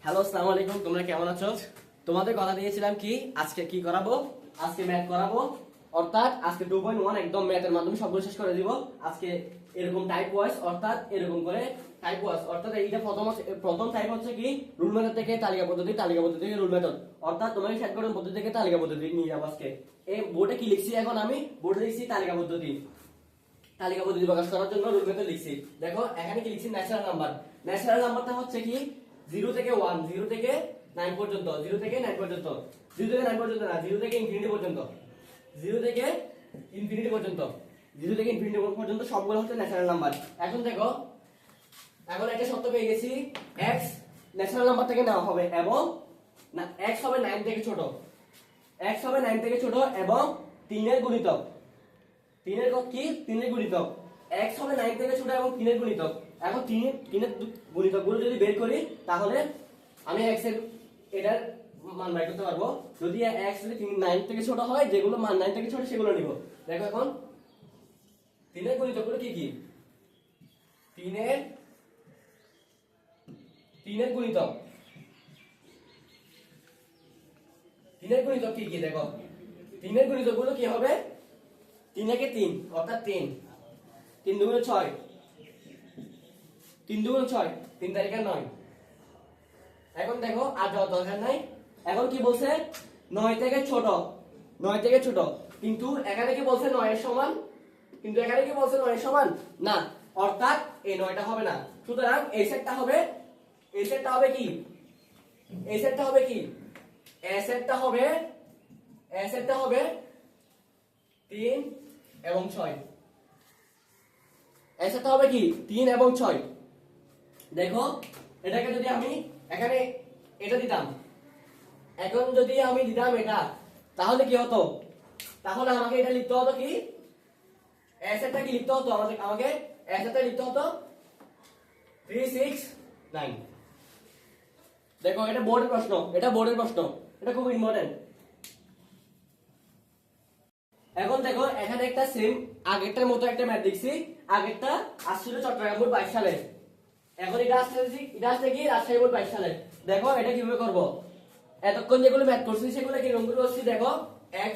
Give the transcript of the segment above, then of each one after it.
Hello, আসসালামু আলাইকুম। তোমরা কেমন আছো? তোমাদের কথা দিয়েছিলাম কি আজকে কি করাবো, আজকে ম্যাথ করাবো। অর্থাৎ আজকে 2.1 একদম ম্যাথের মাধ্যমে সবগুলো শেষ করে দিব আজকে। এরকম টাইপ ওয়াইজ, অর্থাৎ এরকম করে টাইপ ওয়াইজ। অর্থাৎ এইটা প্রথম টাইপ হচ্ছে কি রুল মেথড থেকে তালিকা পদ্ধতি, তালিকা পদ্ধতি থেকে রুল মেথড। অর্থাৎ তোমাকে সেট করুন পদ্ধতি থেকে তালিকা পদ্ধতি নিয়ে যাবো আজকে। এই বোর্ডে কি লিখছি, এখন আমি বোর্ডে লিখছি তালিকা পদ্ধতি। তালিকা পদ্ধতি প্রকাশ করার জন্য রুল মেথড লিখছি। দেখো এখানে কি লিখছি, ন্যাচারাল নাম্বার। ন্যাচারাল নাম্বারটা হচ্ছে কি 0 থেকে 1, 0 থেকে 9 পর্যন্ত, 0 থেকে 9 পর্যন্ত, 0 থেকে 9 পর্যন্ত না, 0 থেকে ইনফিনিটি পর্যন্ত, 0 থেকে ইনফিনিটি পর্যন্ত, 0 থেকে ইনফিনিটি পর্যন্ত সবগুলো হচ্ছে ন্যাচারাল নাম্বার। এখন দেখো, এখন একটা সত্য পেয়ে গেছি, x ন্যাচারাল নাম্বার থেকে নেওয়া হবে এবং না x হবে 9 থেকে ছোট, x হবে 9 থেকে ছোট এবং 3 এর গুণিতক। 3 এর কি 3 এর গুণিতক, x হবে 9 থেকে ছোট এবং 3 এর গুণিতক। এখন 3 এর গুণিতকগুলো যদি বের করি তাহলে আমি x এর এটার মান বের করতে পারবো। যদি x যদি 9 থেকে ছোট হয়, যেগুলো মান 9 থেকে ছোট সেগুলো নিব। দেখো এখন 3 এর গুণিতকগুলো কি কি, 3 এর গুণিতক, 3 এর গুণিতক কি কি দেখো, 3 এর গুণিতকগুলো কি হবে, 3 একে 3 অর্থাৎ 3, 3 দুগুণে 6, 3 দুগুণে 6, 3 তারিখে 9। এখন দেখো আর যাওয়ার দরকার নাই। এখন কি বলছে, 9 থেকে ছোট, 9 থেকে ছোট, কিন্তু এখানে কি বলছে 9 এর সমান, কিন্তু এখানে কি বলছে 9 এর সমান না, অর্থাৎ এই 9টা হবে না। সুতরাং এই সেটটা হবে, এই সেটটা হবে কি, এই সেটটা হবে কি, এই সেটটা হবে, এই সেটটা হবে 3 এবং 6। এই সেটটা হবে কি 3 এবং 6। দেখো এটাকে যদি আমি এখানে এটা দিতাম, এখন যদি আমি দিতাম এটা, তাহলে কি হতো, তাহলে আমাকে এটা লিখতে হতো কি, এসএটা কি লিখতে হতো, আমাকে এসএটা লিখতে হতো 3 6 9। দেখো এটা বোর্ডের প্রশ্ন, এটা বোর্ডের প্রশ্ন, এটা খুব ইম্পর্টেন্ট। এখন দেখো এখানে একটা সেম আগেরটার মতো একটা ম্যাথ দেখছি, আগেরটা আসছিল চট্টগ্রাম বোর্ড 22 সালে, এখন এটা আসছে কি রাজশাহী বোর্ড 22 সালে। দেখো এটা কিভাবে করব, এতক্ষণ যেগুলো ম্যাথ করছি সেগুলো কি রঙগুলো করছি। দেখো x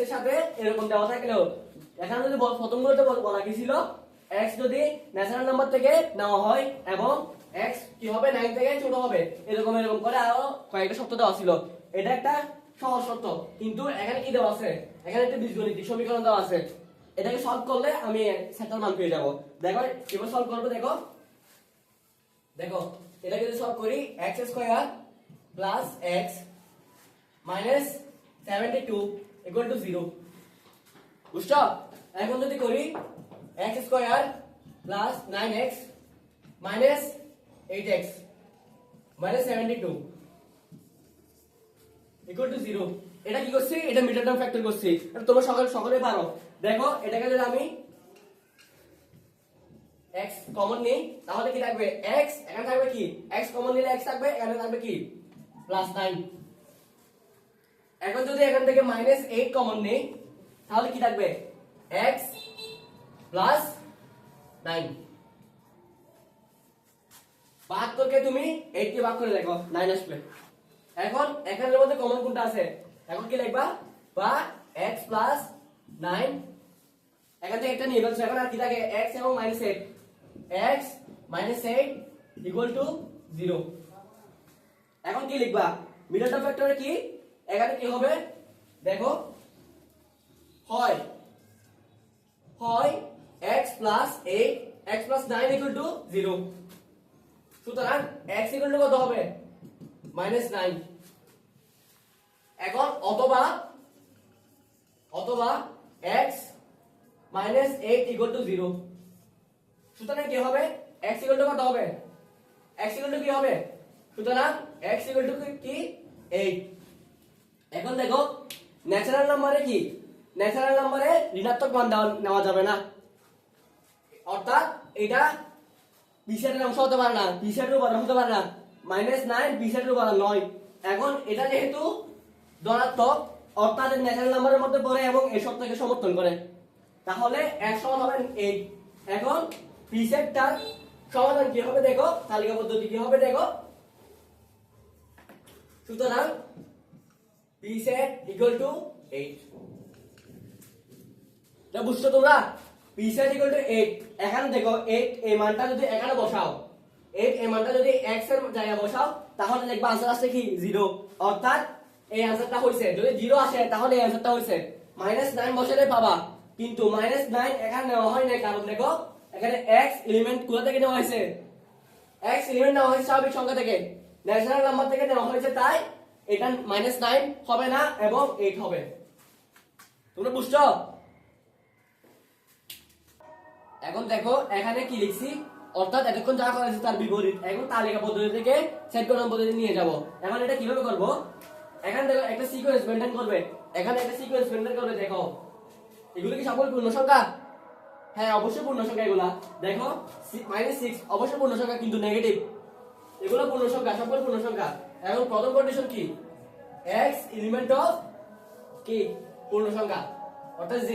এর সাথে এরকম দেওয়া থাকলেও এখানে যদি প্রথমগুলোতে বলা কি ছিল, x যদি ন্যাচারাল নাম্বার থেকে নেওয়া হয় এবং x কি হবে 9 থেকে ছোট হবে, এরকম এরকম করে আরো কয়েকটা শর্ত দেওয়া ছিল। এটা একটা সহজ শর্ত, কিন্তু এখানে কি দেওয়া আছে, এখানে একটা বীজগণিত সমীকরণ দেওয়া আছে। এটাকে সলভ করলে আমি সেটার মান পেয়ে যাব। দেখো কিভাবে সলভ করব, দেখো দেখো এটাকে যদি সলভ করি, x square plus x minus 72 equal to 0, বুঝছো? এখন যদি করি x square plus 9x minus 8x minus 72 equal to 0, এটা কি করছি, এটা মিডল টার্ম ফ্যাক্টর করছি। এটা তোমরা সকলে পারো। দেখো এটাকে যদি আমি x কমন নেই তাহলে কি থাকবে, x এখানে থাকবে কি, x কমন নিলে x থাকবে, এখানে থাকবে কি প্লাস 9। এখন যদি এখান থেকে মাইনাস 8 কমন নেই তাহলে কি থাকবে, x প্লাস 9। 72 কে তুমি 8 কে ভাগ করে দেখো 9 আসবে। এখন এখানের মধ্যে কমন কোনটা আছে, এখন কি লিখবা, বা x প্লাস 9 এখান থেকে একটা নিয়ে গেছে। এখন আর কি থাকে, x এবং minus 8, x minus 8 equal to 0। এখন কি লিখবা, মিডল টার্ম ফ্যাক্টরে কি, এখানে কি হবে দেখো, হয় x plus 8 x plus 9 equal to 0। সুতরাং x ইকুয়াল টু কত হবে, মাইনাস 9। এখন অথবা x মাইনাস 8 ইকুয়াল টু 0। সুতরাং কি হবে, x ইকুয়াল টু কত হবে, x ইকুয়াল টু কি হবে, সুতরাং x ইকুয়াল টু কি 8। এখন দেখো ন্যাচারাল নাম্বারে কি, ন্যাচারাল নাম্বারে ঋণাত্মক মান নেওয়া যাবে না, অর্থাৎ এটা পিসের অংশ হতে পারে না, পিসের উপাদান হতে পারে না। মাইনাস 9 পিসের উপাদান 9। এখন এটা যেহেতু ধনাত্মক, অর্থাৎ ন্যাচারাল নাম্বারের মধ্যে পড়ে এবং এই শর্তকে সমর্থন করে, তাহলে x সমান হবে 8। এখন পিসেরটার সমাধান কি হবে দেখো, তালিকা পদ্ধতি কি হবে দেখো, সুতরাং p set equal to 8 এটা বুঝছো তোমরা p set equal to 8 এখানে দেখো 8 এই মানটা যদি এখানে বসাও 8 এই মানটা যদি x এর জায়গায় বসাও তাহলে দেখবা आंसर আসছে কি 0 অর্থাৎ এই आंसरটা হইছে যদি 0 আসে তাহলে এই आंसरটা হইছে -9 বসালে পাবা কিন্তু -9 এখানে নেওয়া হয় না কারণ দেখো এখানে x এলিমেন্ট কোথা থেকে নেওয়া হয়েছে x এলিমেন্ট নেওয়া হয়েছে স্বাভাবিক সংখ্যা থেকে ন্যাচারাল নাম্বার থেকে নেওয়া হয়েছে তাই এটা -9 হবে না এবং 8 হবে তোমরা বুঝছো এখন দেখো এখানে কি লিখছি অর্থাৎ এতক্ষণ যা করা হয়েছে তার বিপরীত এখন তালিকা পদ্ধতি থেকে সেট করার পদ্ধতি নিয়ে যাব এখন এটা কিভাবে করব এখানে দেখো একটা সিকোয়েন্স মেইনটেইন করবে এখানে একটা সিকোয়েন্স মেইনটেইন করবে দেখো এগুলো কি সকল পূর্ণ সংখ্যা হ্যাঁ অবশ্যই পূর্ণ সংখ্যা এগুলা দেখো -6 অবশ্যই পূর্ণ সংখ্যা কিন্তু নেগেটিভ এগুলো পূর্ণ সংখ্যা সকল পূর্ণ সংখ্যা এখন প্রথম কন্ডিশন কি x এলিমেন্ট অফ কি পূর্ণ সংখ্যা অর্থাৎ g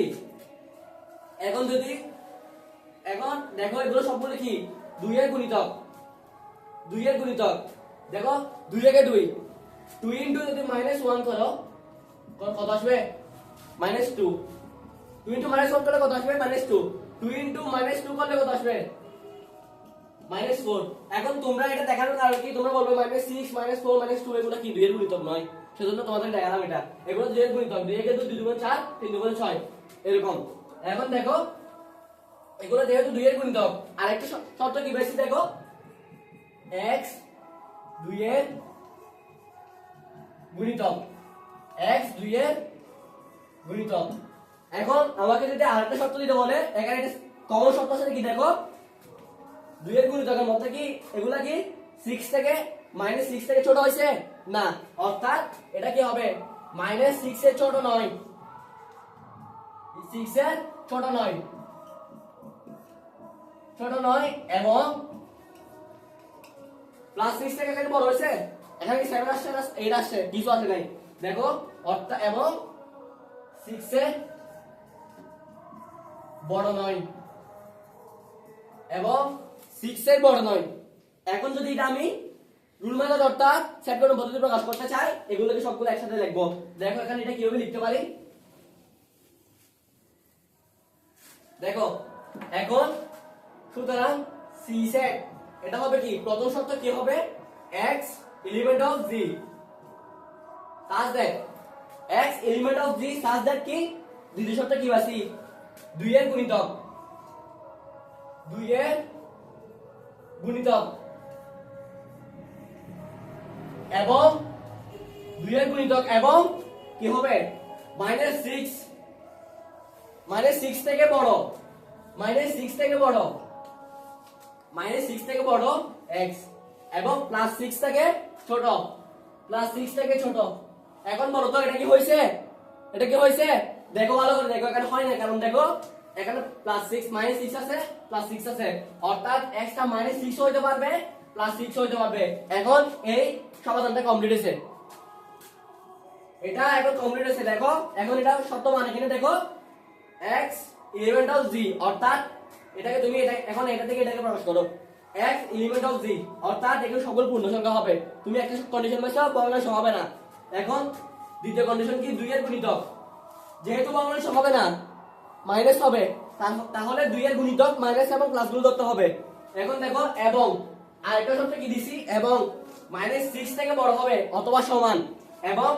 এখন দেখো এগুলো সবগুলো কি 2 এর গুণিতক দেখো 2 এর 2 2 যদি -1 করো কত আসবে -2 2 -1 করলে কত আসবে -2 2 -2 করলে কত আসবে -4 এখন তোমরা এটা দেখানোর কারণ কি তোমরা বলবে -6 -4 -2 এগুলো কি 2 এর গুণিতক নয় সেজন্য তোমাদের দেখালাম এটা এগুলো 2 এর গুণিতক 2 এর 2 2 4 3 2 6 এরকম এখন দেখো এগুলো যেহেতু 2 এর গুণিতক আরেকটা শর্ত কি বেশি দেখো x 2 এর গুণিতক x 2 এর গুণিতক এখন আমাকে যদি আরেকটা শর্ত দিতে বলে এখানে একটা কমন শর্ত আছে কি দেখো 2 এর গুণিতকের মধ্যে কি এগুলা কি 6 থেকে -6 থেকে ছোট হইছে না অর্থাৎ এটা কি হবে -6 এর ছোট নয় 6 এর ছোট নয় এবং +6 থেকে এখানে বড় হইছে এখানে কি 7 আসছে না 8 আসছে কিছু আসে নাই দেখো অর্থাৎ এবং 6 এর বড় নয় এবং 6 এর বড় নয় এখন যদি এটা আমি রুল মেথড অর্থাৎ সেট করার পদ্ধতি প্রকাশ করতে চাই এগুলোকে সবগুলো একসাথে লিখব দেখো এখানে এটা কিভাবে লিখতে পারি দেখো এখন সুতরাং c সেট এটা হবে কি প্রথম শর্ত কি হবে x element of g such that x element of g such that কি দ্বিতীয় শর্ত কি বাসি 2 এর গুণিতক এবং 2 এর গুণিতক এবং কি হবে -6 থেকে বড় -6 থেকে বড় x এবং +6 থেকে ছোট এখন বলো তো এটা কি হইছে দেখো ভালো করে দেখো এখানে হয় না কারণ দেখো এখানে +6 -6 আছে +6 আছে অর্থাৎ x টা -6 হইতে পারবে +6 হইতে পারবে এখন এই সমাধানটা কমপ্লিট হইছে এটা এখন কমপ্লিট হইছে দেখো এখন এটা শর্ত মানে এখানে দেখো x এলিমেন্ট অফ g অর্থাৎ এটাকে তুমি এখন এটা থেকে এটাকে প্রকাশ করো x এলিমেন্ট অফ g অর্থাৎ এগুলো সকল পূর্ণ সংখ্যা হবে তুমি একটা কন্ডিশন বসাও ভগ্নাংশ হবে না এখন দ্বিতীয় কন্ডিশন কি 2 এর গুণিতক যেহেতু ভগ্নাংশ হবে না মাইনাস হবে তাহলে 2 এর গুণিতক মাইনাস এবং প্লাস গুলো ধরতে হবে এখন দেখো এবং আরেকটা শর্ত কি দিছি এবং -6 থেকে বড় হবে অথবা সমান এবং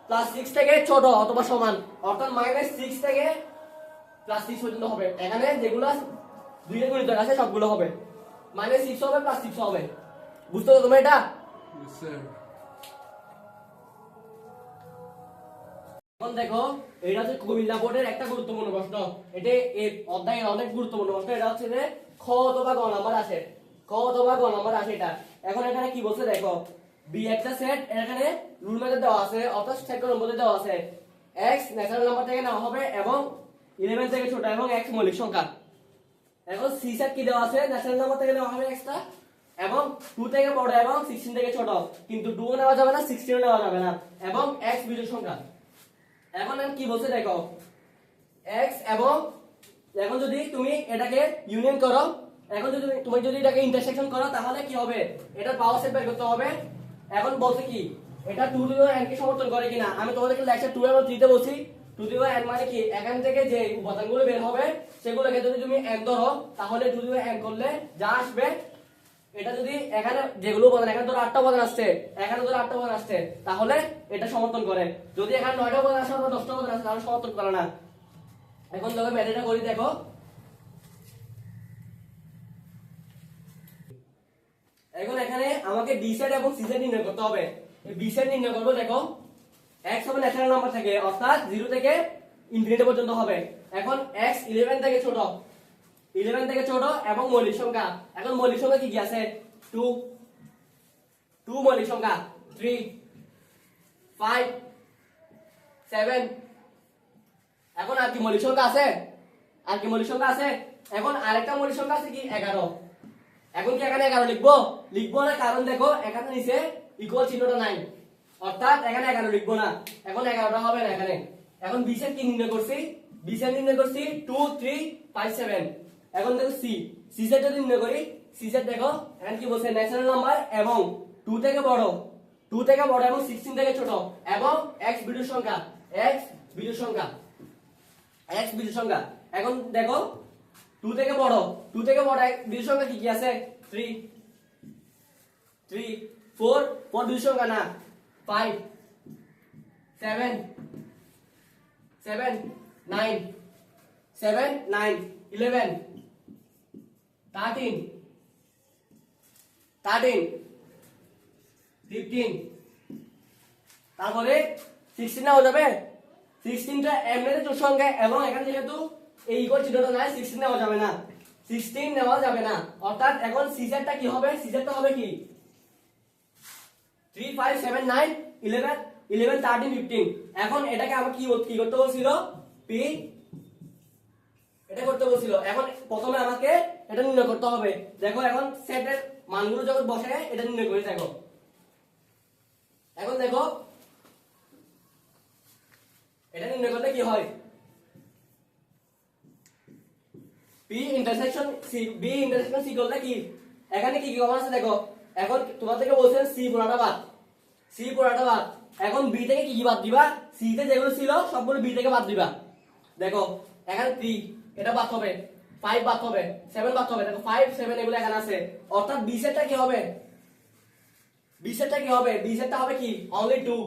+6 থেকে ছোট অথবা সমান অর্থাৎ -6 থেকে +6 পর্যন্ত হবে এখানে যেগুলো 2 এর গুণিতক আছে সবগুলো হবে -6 হবে +6 হবে বুঝতে তো তোমরা এটা স্যার এখন দেখো এটা হচ্ছে কুমিল্লা বোর্ডের একটা গুরুত্বপূর্ণ প্রশ্ন এটা এই অধ্যায়ের অনেক গুরুত্বপূর্ণ প্রশ্ন এটা হচ্ছে যে খ অথবা গ নাম্বার আসে এটা এখন এখানে কি বলছে দেখো বি একটা সেট এখানে রুল মেথড দেওয়া আছে অর্থাৎ সেট করার মধ্যে দেওয়া আছে x ন্যাচারাল নাম্বার থেকে নেওয়া হবে এবং 11 থেকে ছোট এবং x মৌলিক সংখ্যা এখন c সেট কি দেওয়া আছে ন্যাচারাল নাম্বার থেকে নেওয়া হবে x টা এবং 2 থেকে বড় এবং 16 থেকে ছোট কিন্তু 2 নেওয়া যাবে না 16 নেওয়া যাবে না এবং x বিজোড় সংখ্যা এখন কি বলছে দেখো x এবং এখন যদি তুমি এটাকে ইউনিয়ন করো এখন যদি তুমি এটাকে ইন্টারসেকশন করো তাহলে কি হবে এটার পাওয়ার সেট বের করতে হবে এখন বলছে কি এটা 2 টু দি পাওয়ার n কে সমর্থন করে কিনা। আমি তোমাদেরকে লেকচার 2 এবং 3 তে বলছি 2 টু দি পাওয়ার n মানে কি, এখান থেকে যে উপাদানগুলো বের হবে সেগুলোকে যদি তুমি n ধরো তাহলে 2 টু দি পাওয়ার n করলে যা আসবে, এটা যদি এখানে যেগুলো উপাদান, এখানে ধরো 8টা উপাদান আসছে, এখানে ধরো 8টা উপাদান আসছে, তাহলে এটা সমর্থন করে। যদি এখানে 9টা উপাদান আসে অথবা 10টা উপাদান আসে তাহলে সমর্থন করে না। এখন দেখো ম্যাথটা করি, দেখো এখন এখানে আমাকে বি সেট এবং সি সেট নির্ণয় করতে হবে। এই বি সেট নির্ণয় করব, দেখো x হবে ন্যাচারাল নাম্বার থেকে, অর্থাৎ 0 থেকে ইনফিনিটি পর্যন্ত হবে। এখন x 11 থেকে ছোট, 11 থেকে ছোট এবং মৌলিক সংখ্যা। এখন মৌলিক সংখ্যা কি কি আছে? 2 2 মৌলিক সংখ্যা, 3 5 7। এখন আর কি মৌলিক সংখ্যা আছে? আর কি মৌলিক সংখ্যা আছে? এখন আরেকটা মৌলিক সংখ্যা আছে কি, 11। এখন কি এখানে 11 লিখবো? লিখবো না, কারণ দেখো এখানে নিচে ইকুয়াল চিহ্নটা নাই, অর্থাৎ এখানে 11 লিখবো না। এখন 11টা হবে না এখানে। এখন বি সেট কি নির্ণয় করছি? বি সেট নির্ণয় করছি 2 3 5 7। এখন দেখো সি সেট যদি নির্ণয় করি, সি সেট দেখো এখানে কি বলছে, ন্যাচারাল নাম্বার এবং 2 থেকে বড়, 2 থেকে বড় এবং 16 থেকে ছোট এবং x বিজোড় সংখ্যা, x বিজোড় সংখ্যা, x বিজোড় সংখ্যা। এখন দেখো 2 থেকে বড়, 2 থেকে বড় বিজোড় সংখ্যা কি কি আছে? 3 3 4 4 বিজোড় সংখ্যা না, 5 7 7 9 7 9 11 13 13 15। তারপরে 16 না হয়ে যাবে, 16টা এমনিতে জোড় সংখ্যা এবং এখানে যেহেতু এই ইকুয়াল চিহ্নটা নাই 16 নেওয়া যাবে না, 16 নেওয়া যাবে না। অর্থাৎ এখন সি সেটটা কি হবে? সি সেটটা হবে কি 3 5 7 9 11 11 13 15। এখন এটাকে আমাকে কি করতে বলছিল? পি এটা করতে বলছিল। এখন প্রথমে আমাকে এটা নির্ণয় করতে হবে। দেখো এখন সেটের মানগুলো যখন বসে এটা নির্ণয় করে, দেখো এখন দেখো এটা নির্ণয় করলে কি হয়, P intersection C, B intersection C করলে কি, এখানে কি কি কমন আছে দেখো। এখন তোমাদেরকে বলছেন সি পুরাটা বাদ, সি পুরাটা বাদ। এখন বি থেকে কি কি বাদ দিবা? সি তে যেগুলো ছিল সবগুলো বি থেকে বাদ দিবা। দেখো এখানে 3 এটা বাদ হবে, 5 বাদ হবে, 7 বাদ হবে। দেখো 5 7 এগুলো এখানে আছে, অর্থাৎ বি সেটটা কি হবে? বি সেটটা কি হবে? বি সেটটা হবে কি অনলি 2।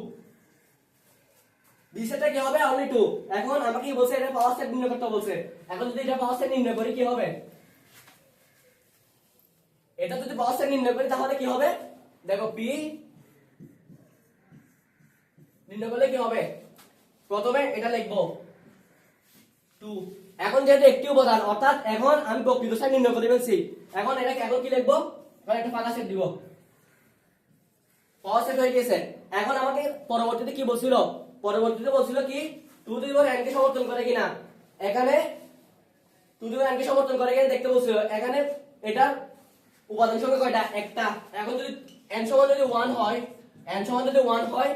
বি সেটটা কি হবে? অনলি 2। এখন আমাকে কি বলছে? এটা পাওয়ার সেট নির্ণয় করতে বলছে। এখন যদি এটা পাওয়ার সেট নির্ণয় করি কি হবে? এটা যদি পাওয়ার সেট নির্ণয় করি তাহলে কি হবে? দেখো পি নির্ণয় করলে কি হবে? প্রথমে এটা লিখবো 2। এখন যেহেতু একটি উপাদান, অর্থাৎ এখন আমি প্রকৃত সেট নির্ণয় করে ফেলছি। এখন এটাকে এখন কি লিখবো? এখন একটা ফাঁকা সেট দিব, পাওয়ার সেট হয়ে গেছে। এখন আমাকে পরবর্তীতে কি বলছিল? পরবর্তীতে বলছিল কি 2 টু দি পাওয়ার n কে সমর্থন করে কিনা। এখানে 2 টু দি পাওয়ার n কে সমর্থন করে কিনা দেখতে বলছিল। এখানে এটার উপাদান সংখ্যা কয়টা? একটা। এখন যদি n সমান যদি 1 হয়, n সমান যদি 1 হয়,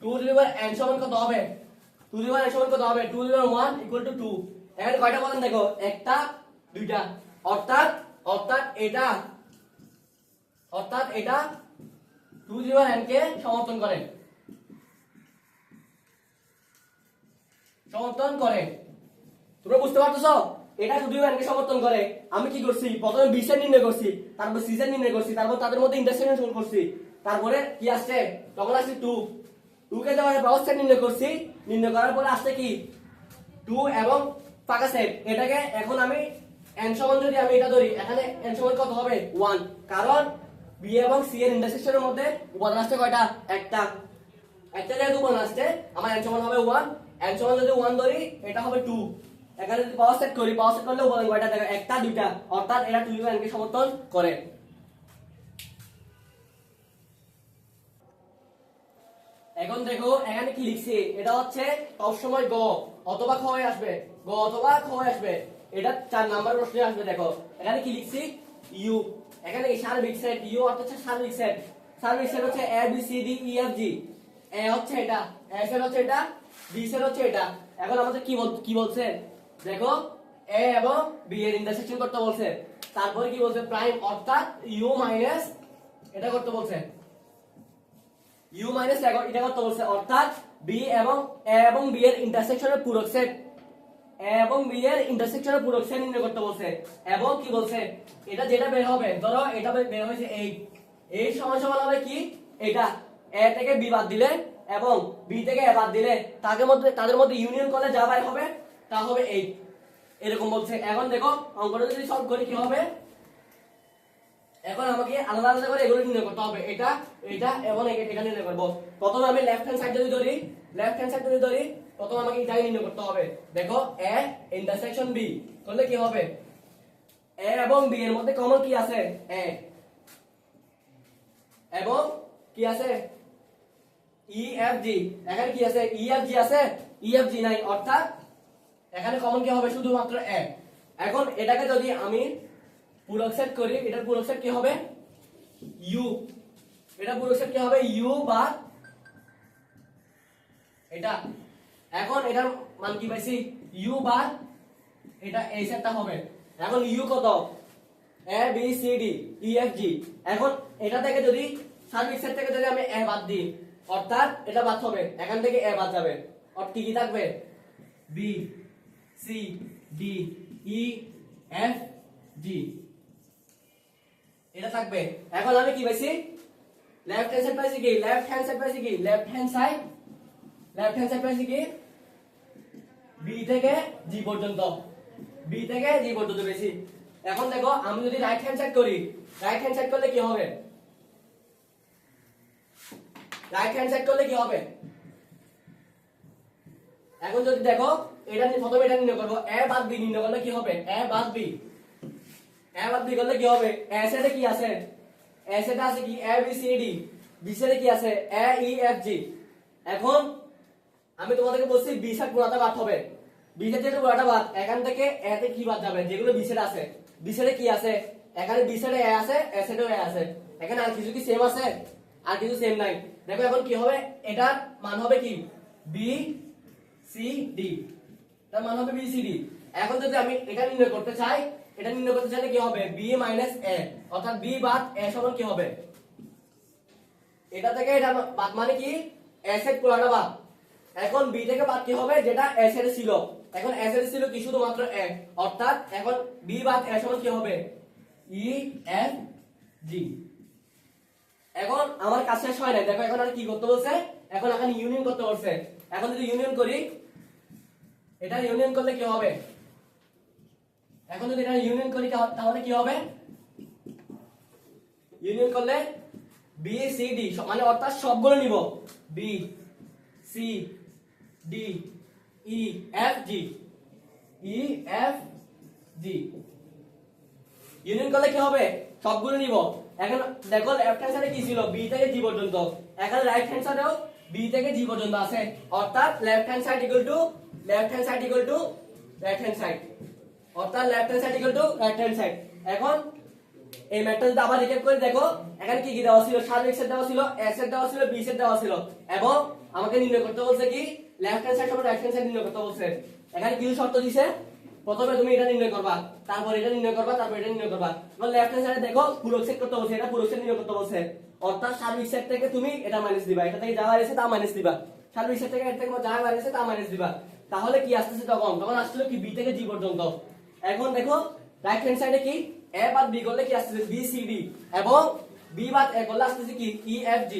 2 টু দি পাওয়ার n সমান কত হবে? 2 টু দি পাওয়ার n সমান কত হবে? 2 to the power 1 equal to 2। এখানে কয়টা উপাদান দেখো? একটা দুইটা, অর্থাৎ এটা 2 টু দি পাওয়ার n কে সমর্থন করে, সমর্থন করে। তোমরা বুঝতে পারতেছো? এটা 2 টু দি পাওয়ার n কে সমর্থন করে। আমি কি করছি? প্রথমে বি সেট নির্ণয় করছি, তারপর সি সেট নির্ণয় করছি, তারপর তাদের মধ্যে ইন্টারসেকশন করছি, তারপরে কি আসছে? তখন আসছে 2 2 কে যখন পাওয়ার সেট নির্ণয় করছি, নির্ণয় করার পরে আসছে কি 2 এবং ফাঁকা সেট। এটাকে এখন আমি n সমান যদি আমি এটা ধরি, এখানে n সমান কত হবে? 1, কারণ বি এবং সি এর ইন্টারসেকশনের মধ্যে উপাদান আসছে কয়টা? একটা। একটা যেহেতু উপাদান আসছে, আমার n সমান হবে 1। n সমান যদি 1 ধরি, এটা হবে 2। এখানে যদি পাওয়ার সেট করি, পাওয়ার সেট করলে উপাদান কয়টা? দেখো একটা দুইটা, অর্থাৎ এটা 2 টু দি পাওয়ার n কে সমর্থন করে। এখন দেখো এখানে কি লিখছি, এটা হচ্ছে সবসময় গ অথবা খ হয়ে আসবে, গ অথবা খ হয়ে আসবে। এটা 4 নাম্বার প্রশ্নে আসবে। দেখো এখানে কি লিখছি, ইউ। এখানে কি সার্বিক সেট, ইউ অর্থাৎ হচ্ছে সার্বিক সেট। সার্বিক সেট হচ্ছে A B C D E F G. A হচ্ছে এটা, এ সেট হচ্ছে এটা, বি সেট হচ্ছে এটা। এখন আমাদের কি বলছে? দেখো এ এবং বি এর ইন্টারসেকশন করতে বলছে। তারপরে কি বলছে? প্রাইম, অর্থাৎ ইউ মাইনাস এটা করতে বলছে। u মাইনাস এটা কত বলছে, অর্থাৎ b এবং a এবং b এর ইন্টারসেকশনের পূরক সেট, a এবং b এর ইন্টারসেকশনের পূরক সেট নির্ণয় করতে বলছে। এবং কি বলছে, এটা যেটা বের হবে, ধরো এটা বের হয়েছে 8, 8 সমান সমান হবে কি, এটা a থেকে b বাদ দিলে এবং b থেকে a বাদ দিলে তাদের মধ্যে ইউনিয়ন করলে যা বের হবে তা হবে 8, এরকম বলছে। এখন দেখো অঙ্কটা যদি সলভ করি কি হবে, এখন আমাকে আলাদা আলাদা করে এগুলো নির্ণয় করতে হবে, এটা এটা এবং এটা নির্ণয় করব। প্রথমে আমি লেফট হ্যান্ড সাইড যদি ধরি, প্রথমে আমাকে এটাই নির্ণয় করতে হবে। দেখো a ইন্টারসেকশন b করলে কি হবে, a এবং b এর মধ্যে কমন কি আছে, a এবং কি আছে e f g, এখানে কি আছে e f g আছে, e f g নাই, অর্থাৎ এখানে কমন কি হবে, শুধুমাত্র a। এখন এটাকে যদি আমি পূরক সেট করি, এটার পূরক সেট কি হবে u, এটা পূরক সেট কি হবে u বা এটা। এখন এটার মান কি পাইছি u বা এটা এই সেটটা হবে। এখন u কত, a b c d e f g। এখন এটা থেকে যদি সার্বিক সেট থেকে যদি আমি a বাদ দিই, অর্থাৎ এটা বাদ হবে, এখান থেকে a বাদ যাবে, আর কি কি থাকবে b c d e f g, এটা থাকবে। এখন আমি কি পাইছি, লেফট হ্যান্ড সাইড পাইছি কি, লেফট হ্যান্ড সাইড পাইছি কি b থেকে g পর্যন্ত, পেয়েছি। এখন দেখো আমি যদি রাইট হ্যান্ড সাইড করি, রাইট হ্যান্ড সাইড করলে কি হবে, এখন যদি দেখো এটা প্রথমে এটা নির্ণয় করবো, a বাদ b নির্ণয় করলে কি হবে, a বাদ b করলে কি হবে, a সেটে কি আছে, a সেটে আছে কি a b c d, b সেটে কি আছে a e f g। এখন আমি তোমাদেরকে বলছি b সেট পুরাটা বাদ হবে, b সেট যেটা পুরাটা বাদ, এখান থেকে a তে কি বাদ যাবে, যেগুলো b সেটে আছে, b সেটে কি আছে, এখানে b সেটে a আছে, a সেটেও a আছে, এখানে আর কিছু কি সেম আছে, আর কিছু সেম নাই। দেখো এখন কি হবে, এটার মান হবে কি b c d, তার মান হবে b c d। এখন যদি আমি এটা নির্ণয় করতে চাই, কি হবে b মাইনাস a, অর্থাৎ b বাদ a সমান কি হবে, এটা থেকে এটা বাদ মানে কি a সেট পুরাটা বাদ। এখন b থেকে বাদ কি হবে, যেটা a সেটে ছিল, এখন a সেটে ছিল কি শুধুমাত্র a, অর্থাৎ এখন b বাদ a সমান কি হবে e f g। এখন আমার কাজ শেষ হয় নাই, দেখো এখন আর কি করতে বলছে, এখন এখানে ইউনিয়ন করতে বলছে। এখন যদি ইউনিয়ন করি, এটা ইউনিয়ন করলে কি হবে, এখন যদি এটা ইউনিয়ন করি তাহলে কি হবে, ইউনিয়ন করলে b c d মানে অর্থাৎ সবগুলো নিব, b c d e f g, union করলে কি হবে, সবগুলো নিব। এখন দেখো লেফট হ্যান্ড সাইডে কি ছিল b থেকে g পর্যন্ত, এখন রাইট হ্যান্ড সাইডেও b থেকে g পর্যন্ত আছে, অর্থাৎ left hand side equal to right hand side, অর্থাৎ left hand side equal to right hand side. এখন এই ম্যাথটা যদি আবার রিক্যাপ করে দেখো, এখানে কি কি দেওয়া ছিল, সার্বিক সেট দেওয়া ছিল, a সেট দেওয়া ছিল, b সেট দেওয়া ছিল, এবং আমাকে নির্ণয় করতে বলছে কি লেফট হ্যান্ড সাইড সমান রাইট হ্যান্ড সাইড নির্ণয় করতে বলছে। এখানে কিছু শর্ত দিয়েছে, প্রথমে তুমি এটা নির্ণয় করবা, তারপর এটা নির্ণয় করবা, তারপর এটা নির্ণয় করবা। এবার লেফট হ্যান্ড সাইডে দেখো পূরক সেট করতে বলছে, এটা পূরক সেট নির্ণয় করতে বলছে, অর্থাৎ সার্বিক সেট থেকে তুমি এটা মাইনাস দিবা, এটা থেকে যা বাইরেছে তা মাইনাস দিবা, সার্বিক সেট থেকে এটা থেকে যা বাইরেছে তা মাইনাস দিবা। তাহলে কি আসতেছে, তখন আসছিল কি b থেকে g পর্যন্ত। এখন দেখো রাইট হ্যান্ড সাইডে কি a বাদ b করলে কি আসতেছে b c d, এবং b বাদ a করলে আসতেছে কি e f g।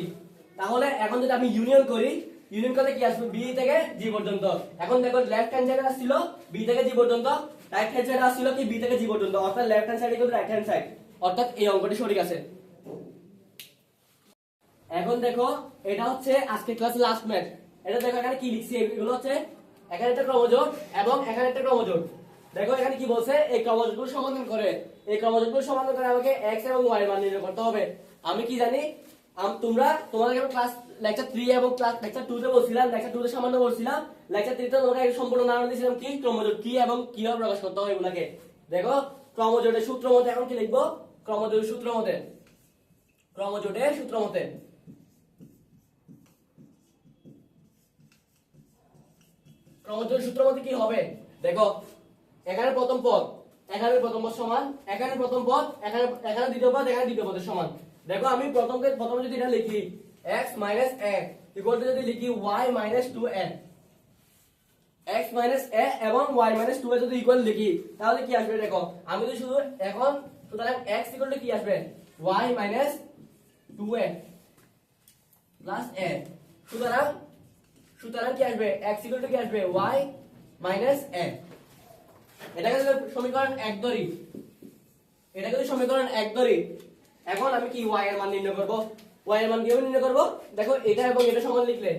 তাহলে এখন যদি আমি ইউনিয়ন করি, ইউনিয়ন করলে কি আসবে b থেকে g পর্যন্ত। এখন দেখো লেফট হ্যান্ড সাইডে আসছিল b থেকে g পর্যন্ত, রাইট হ্যান্ড সাইডে আসছিল কি b থেকে g পর্যন্ত, অর্থাৎ left hand side equal right hand side, অর্থাৎ এই অঙ্কটি সঠিক আছে। এখন দেখো এটা হচ্ছে আজকে ক্লাসে লাস্ট ম্যাথ। এটা দেখো এখানে কি লিখছি, এগুলো হচ্ছে এখানে একটা ক্রমজোড় এবং এখানে একটা ক্রমজোড়। দেখো এখানে কি বলছে, এই ক্রমজোড়গুলো সমাধান করে, আমাকে x এবং y এর মান নির্ণয় করতে হবে। আমি কি জানি, তোমাদের ক্লাস লেকচার 3 এবং ক্লাস লেকচার 2 তে বলছিলাম, লেকচার 2 তে সামান্য বলছিলাম, লেকচার 3 তে তোমাকে সম্পূর্ণ নাম দিয়েছিলাম কি ক্রমজোড় কি এবং কিভাবে প্রকাশ করতে হয় এগুলাকে। দেখো ক্রমজোড়ের সূত্র মতে এখন কি লিখবো, ক্রমজোড়ের সূত্র মতে ক্রমজোড়ের সূত্র মতে কি হবে, দেখো এখানে প্রথম পদ সমান, এখানে প্রথম পদ, এখানে দ্বিতীয় পদ, এখানে দ্বিতীয় পদের সমান। দেখো আমি প্রথমে যদি এটা লিখি, x minus a equal to যদি লিখি y minus 2a, x minus a এবং y মাইনাস 2a যদি ইকুয়াল লিখি তাহলে কি আসবে দেখো। আমি যদি শুধু এখন সুতরাং x ইকুয়াল টু কি আসবে y minus 2a plus a, সুতরাং কি আসবে x ইকুয়াল টু কি আসবে y মাইনাস a। এটাকে যদি সমীকরণ 1 ধরি, এটাকে যদি সমীকরণ 1 ধরি, এখন আমি কি y এর মান নির্ণয় করব। y এর মান কিভাবে নির্ণয় করব দেখো, এটা এবং এটা সমান লিখলে,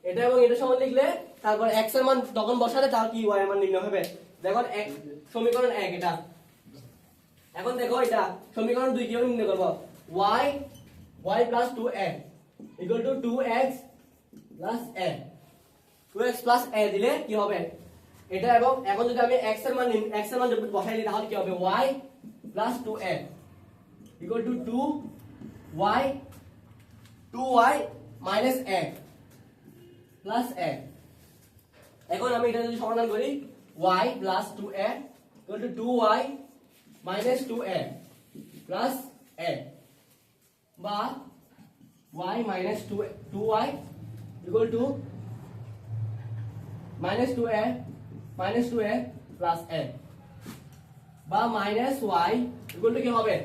এটা এবং এটা সমান লিখলে তারপর x এর মান তখন বসালে তাহলে কি y এর মান নির্ণয় হবে। দেখো সমীকরণ 1 এটা। এখন দেখো এটা সমীকরণ 2 কিভাবে নির্ণয় করব। y plus 2a equal to 2x plus a, 2x plus a দিলে কি হবে এটা, এবং এখন যদি আমি x এর মান যদি বসাই দিই তাহলে কি হবে y plus 2a equal to 2y minus a plus a। এখন আমি এটা যদি সমাধান করি y plus 2a equal to 2y minus 2a plus a, বা y minus 2y equal to minus 2a plus a, বা minus y equal to কি হবে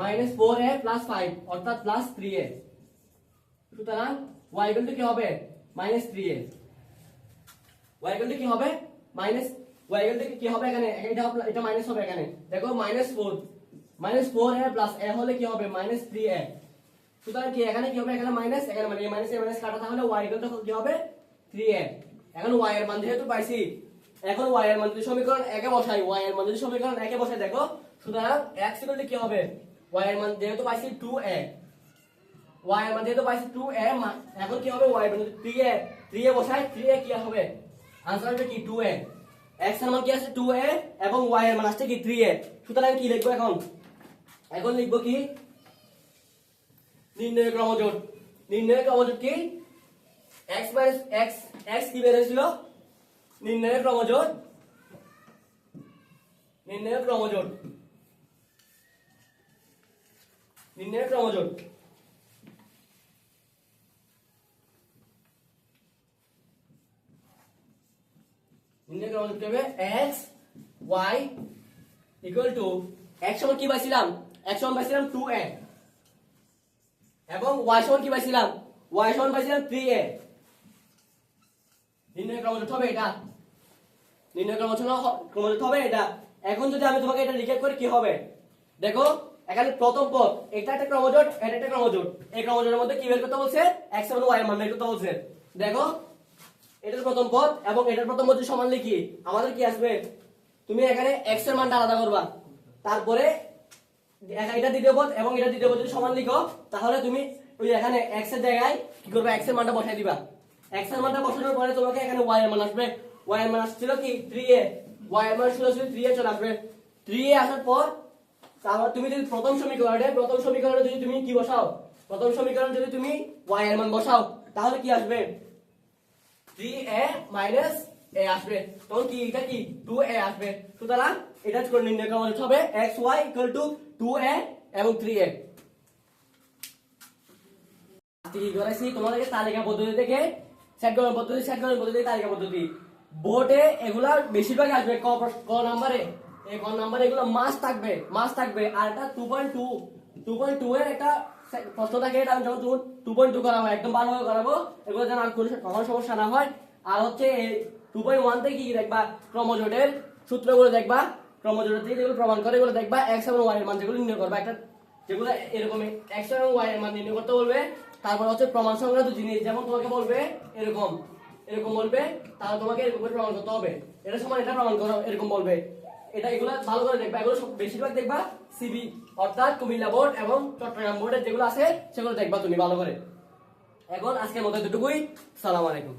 minus 4a plus 5 অর্থাৎ plus 3a। সুতরাং y equal to কি হবে minus 3a, y equal to কি হবে এখানে এটা মাইনাস হবে এখানে দেখো minus 4a plus a হলে কি হবে minus 3a। সুতরাং কি এখানে কি হবে এখানে মাইনাস, এখানে মানে মাইনাস কাটা, তাহলে y equal to কি হবে 3a। এখন y এর মান যেহেতু পাইছি, এখন y এর মান যদি সমীকরণ 1 এ বসাই, y এর মান যদি সমীকরণ 1 এ বসাই দেখো, সুতরাং x equal to কি হবে y এর মান যেহেতু পাইছি 2a, y এর মান যেহেতু পাইছি 2a, এখন কি হবে y এর মান যদি 3a বসাই, 3a কি হবে आंसर হবে কি 2a, x এর মান কি আছে 2a এবং y এর মান আসছে কি 3a। সুতরাং কি লিখবো এখন লিখবো কি নির্ণয় ক্রমজোট কি x কি বের হয়েছিল নির্ণয় ক্রমজোট নির্ণয় ক্রমজোট হবে x y equal to x সমান কি পাইছিলাম 2a এবং y সমান কি পাইছিলাম 3a। নির্ণয় ক্রমজোট হবে এটা, এখন যদি আমি তোমাকে এটা লিখে করি কি হবে দেখো, এখানে প্রথম পদ এটা একটা ক্রমজোট, এটা একটা ক্রমজোট, এই ক্রমজোটের মধ্যে কি বের করতে বলছে x এবং y এর মান বের করতে বলছে। দেখো এটার প্রথম পদ এবং এটার প্রথম পদ সমান লিখি, আমাদের কি আসবে তুমি এখানে x এর মানটা আলাদা করবা, তারপরে এটা দ্বিতীয় পদ এবং এটা দ্বিতীয় পদ যদি সমান লিখো তাহলে তুমি ওই এখানে x এর জায়গায় কি করবে x এর মানটা বসাই দিবা। x এর মানটা বসানোর পরে তোমাকে এখানে y এর মান আসবে, y এর মান আসছিল কি 3a, y এর মান ছিল 3a চলে আসবে। 3a আসার পর তারপর তুমি যদি প্রথম সমীকরণে যদি তুমি কি বসাও, প্রথম সমীকরণে যদি তুমি y এর মান বসাও তাহলে কি আসবে 3a minus a আসবে, তখন কি এটা কি 2a আসবে। সুতরাং এটা নির্ণয় করা হবে xy equal to 2a এবং 3a। কি করেছি তোমাদেরকে তালিকা পদ্ধতি থেকে সেট করার পদ্ধতি তালিকা পদ্ধতি বোর্ডে এগুলা বেশিরভাগ আসবে ক নম্বরে, এই ক নম্বরে এগুলো মাস থাকবে। আর এটা 2.2 এর একটা প্রশ্ন থাকে, এটা আমি যখন 2.2 করাবো একদম ভালোভাবে করাবো, এগুলো যেন আর কোনো সমস্যা না হয়। আর হচ্ছে 2.1 তে কি দেখবা ক্রমজোটের সূত্রগুলো দেখবা, ক্রমজোটের থেকে যেগুলো প্রমাণ করে এগুলো দেখবা, x এবং y এর মান যেগুলো নির্ণয় করবা, একটা যেগুলো এরকম x এবং y এর মান নির্ণয় করতে বলবে, তারপর হচ্ছে প্রমাণ সংক্রান্ত জিনিস, যেমন তোমাকে বলবে এরকম বলবে, তাহলে তোমাকে এরকম করে প্রমাণ করতে হবে, এটা সমান এটা প্রমাণ করো এরকম বলবে। এগুলো ভালো করে দেখবা, এগুলো বেশিরভাগ দেখবা সিবি অর্থাৎ কুমিল্লা বোর্ড এবং চট্টগ্রাম বোর্ডের যেগুলো আছে সেগুলো দেখবা তুমি ভালো করে। এখন আজকের মতো এতটুকুই, সালাম আলাইকুম।